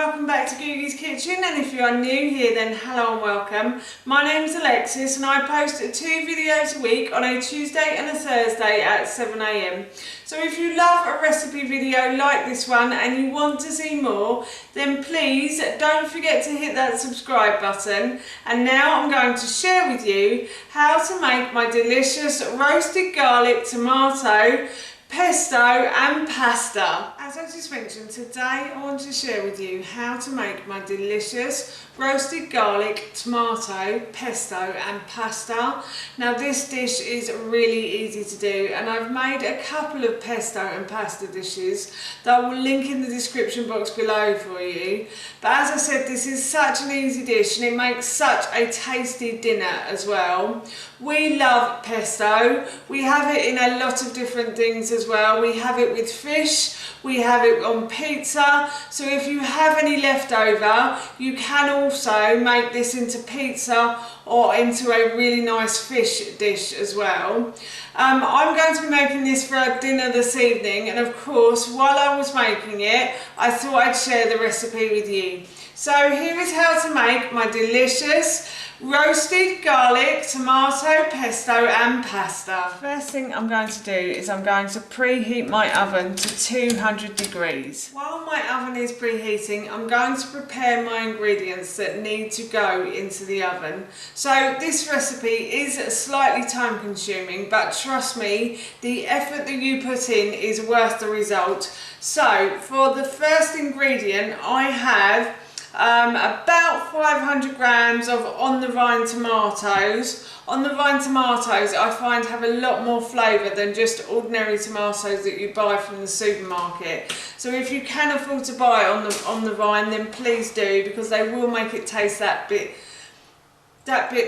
welcome back to Googie's Kitchen, and if you are new here then hello and welcome. My name is Alexis and I post 2 videos a week on a Tuesday and a Thursday at 7 AM. So if you love a recipe video like this one and you want to see more, then please don't forget to hit that subscribe button. And now I'm going to share with you how to make my delicious roasted garlic tomato pesto and pasta. As I just mentioned, today I want to share with you how to make my delicious roasted garlic tomato pesto and pasta. Now this dish is really easy to do, and I've made a couple of pesto and pasta dishes that I will link in the description box below for you. But as I said, this is such an easy dish and it makes such a tasty dinner as well. We love pesto. We have it in a lot of different things as well. We have it with fish, we have it on pizza, so if you have any left over you can also make this into pizza or into a really nice fish dish as well. I'm going to be making this for our dinner this evening, and of course while I was making it I thought I'd share the recipe with you. So here is how to make my delicious roasted garlic, tomato, pesto and pasta. First thing I'm going to do is I'm going to preheat my oven to 200 degrees. While my oven is preheating, I'm going to prepare my ingredients that need to go into the oven. So this recipe is slightly time consuming, but trust me, the effort that you put in is worth the result. So for the first ingredient I have about 500 grams of on-the-vine tomatoes. On-the-vine tomatoes I find have a lot more flavour than just ordinary tomatoes that you buy from the supermarket. So if you can afford to buy on the vine, then please do, because they will make it taste that bit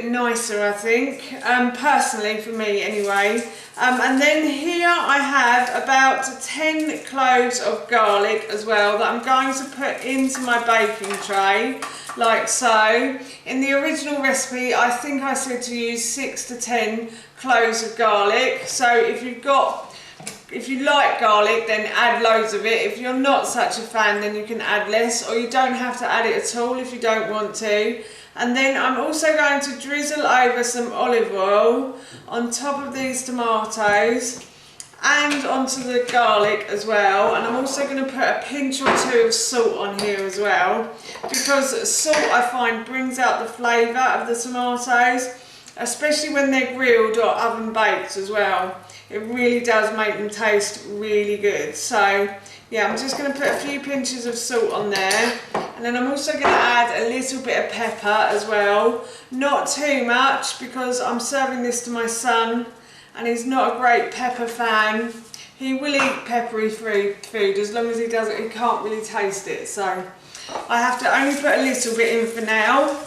nicer, I think, personally for me anyway. And then here I have about 10 cloves of garlic as well that I'm going to put into my baking tray, like so. In the original recipe I think I said to use 6 to 10 cloves of garlic, so if you like garlic then add loads of it. If you're not such a fan then you can add less, or you don't have to add it at all if you don't want to. And then I'm also going to drizzle over some olive oil on top of these tomatoes and onto the garlic as well. And I'm also going to put a pinch or 2 of salt on here as well, because salt I find brings out the flavour of the tomatoes, especially when they're grilled or oven baked as well. It really does make them taste really good. So yeah, I'm just going to put a few pinches of salt on there, and then I'm also going to add a little bit of pepper as well. Not too much, because I'm serving this to my son and he's not a great pepper fan. He will eat peppery food as long as he doesn't, he can't really taste it, so I have to only put a little bit in for now.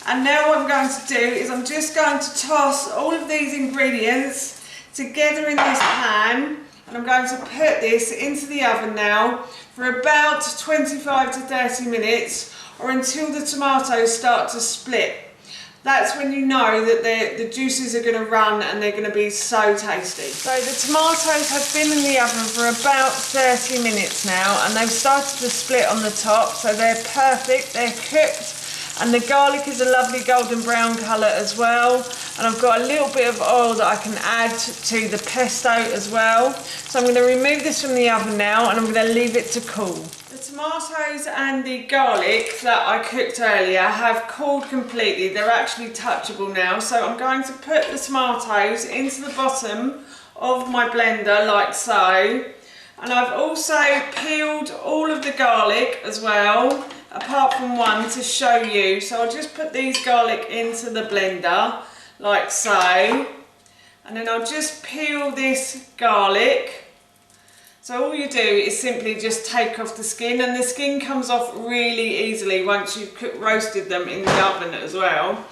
And now what I'm going to do is I'm just going to toss all of these ingredients together in this pan, and I'm going to put this into the oven now for about 25 to 30 minutes, or until the tomatoes start to split. That's when you know that the juices are going to run and they're going to be so tasty. So the tomatoes have been in the oven for about 30 minutes now, and they've started to split on the top, so they're perfect, they're cooked. And the garlic is a lovely golden brown colour as well. And I've got a little bit of oil that I can add to the pesto as well. So I'm going to remove this from the oven now, and I'm going to leave it to cool. The tomatoes and the garlic that I cooked earlier have cooled completely. They're actually touchable now. So I'm going to put the tomatoes into the bottom of my blender like so. And I've also peeled all of the garlic as well, apart from one to show you. So I'll just put these garlic into the blender like so, and then I'll just peel this garlic. So all you do is simply just take off the skin, and the skin comes off really easily once you've roasted them in the oven as well.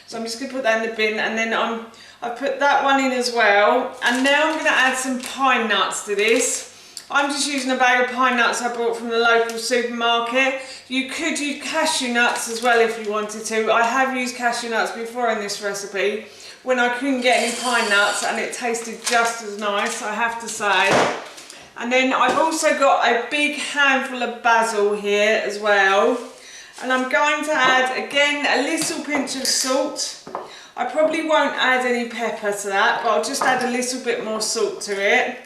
So I'm just going to put that in the bin, and then I've put that one in as well. And now I'm going to add some pine nuts to this. I'm just using a bag of pine nuts I bought from the local supermarket. You could use cashew nuts as well if you wanted to. I have used cashew nuts before in this recipe when I couldn't get any pine nuts, and it tasted just as nice, I have to say. And then I've also got a big handful of basil here as well. And I'm going to add, again, a little pinch of salt. I probably won't add any pepper to that, but I'll just add a little bit more salt to it.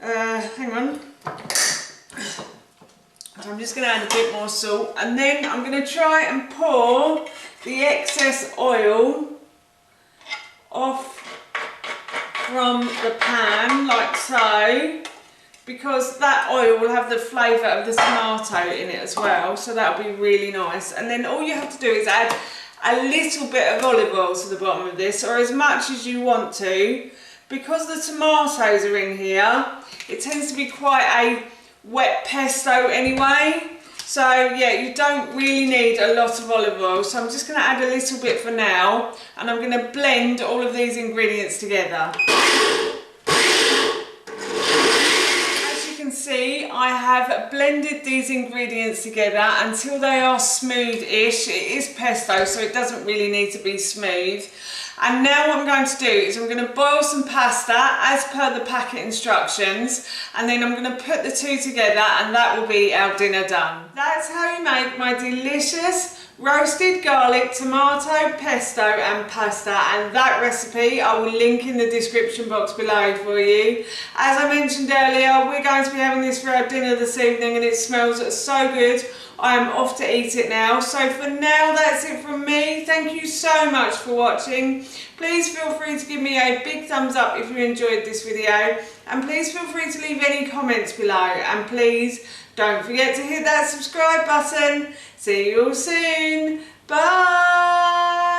Hang on. So I'm just going to add a bit more salt, and then I'm going to try and pour the excess oil off from the pan like so, because that oil will have the flavour of the tomato in it as well, so that'll be really nice. And then all you have to do is add a little bit of olive oil to the bottom of this, or as much as you want to. Because the tomatoes are in here, it tends to be quite a wet pesto anyway, so yeah, you don't really need a lot of olive oil. So I'm just going to add a little bit for now, and I'm going to blend all of these ingredients together. As you can see, I have blended these ingredients together until they are smooth-ish. It is pesto, so it doesn't really need to be smooth. And now what I'm going to do is I'm going to boil some pasta as per the packet instructions, and then I'm going to put the two together, and that will be our dinner done. That's how you make my delicious roasted garlic tomato pesto and pasta, and that recipe I will link in the description box below for you. As I mentioned earlier, we're going to be having this for our dinner this evening, and it smells so good. I am off to eat it now. So for now, that's it from me. Thank you so much for watching. Please feel free to give me a big thumbs up if you enjoyed this video, and please feel free to leave any comments below, and please don't forget to hit that subscribe button. See you all soon. Bye.